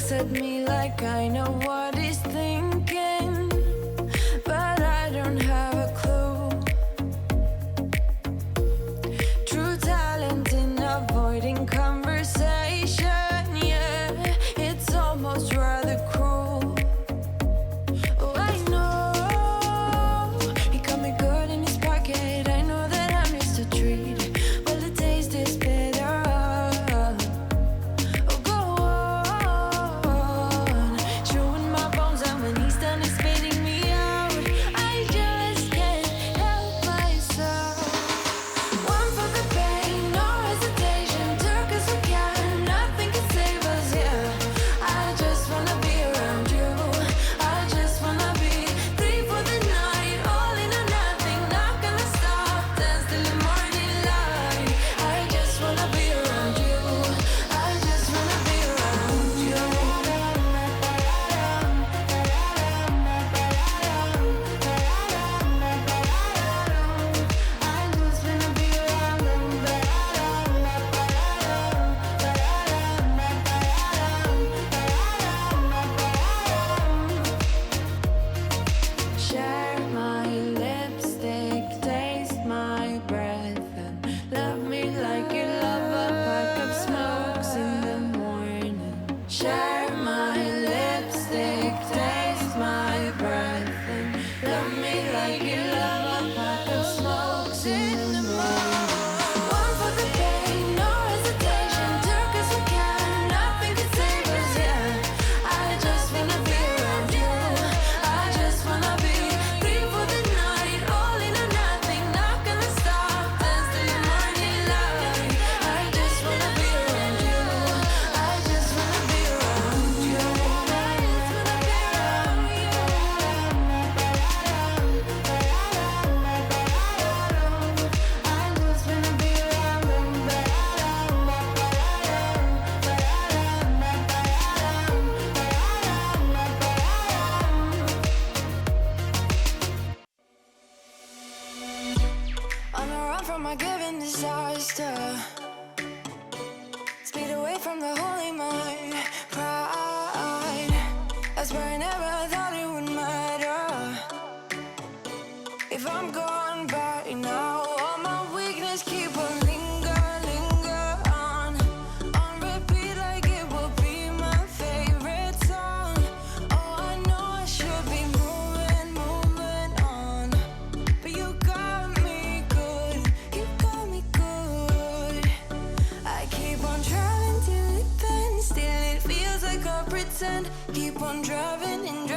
looks at me like I know what he's thinking, but I don't have a clue. True talent in avoiding conversation, yeah, it's almost rather cruel. Oh, I know he got me good in his pocket. I know that I missed a treat. Well, the taste is bitter. Oh, go on, chewing my bones, and when he's done, he's spitting me out. I just can't help myself. One for the pain, no hesitation. Took us again, nothing can save us, yeah. I just wanna be around you. I just wanna be three for the night, all in or nothing. Not gonna stop, dance till the morning light. I just wanna be around you. I just wanna be around you. I just wanna be around you. Share my lipstick, taste my breath, and love me like you love a pack of smokes in the morning. Share my lipstick, taste my breath, and love me like you love a pack of smokes in the morning. One for the pain, no hesitation. Took us again, nothing can save us, yeah. I just wanna be around you. I just wanna be three for the night, all in or nothing. Not gonna stop, dance till the morning light. I just wanna be around you. I just wanna be around you. I just wanna be around you. I just wanna be around you. On a run from my given disaster, speed away from the holy mind, pride. That's where I never thought it would matter. If I'm gone by now, all my weakness keep on linger on repeat like it will be my favorite song. Oh, I know I should be moving on, but you got me good, you got me good. I keep on driving till it bends, still it feels like I pretend. Keep on driving and driving.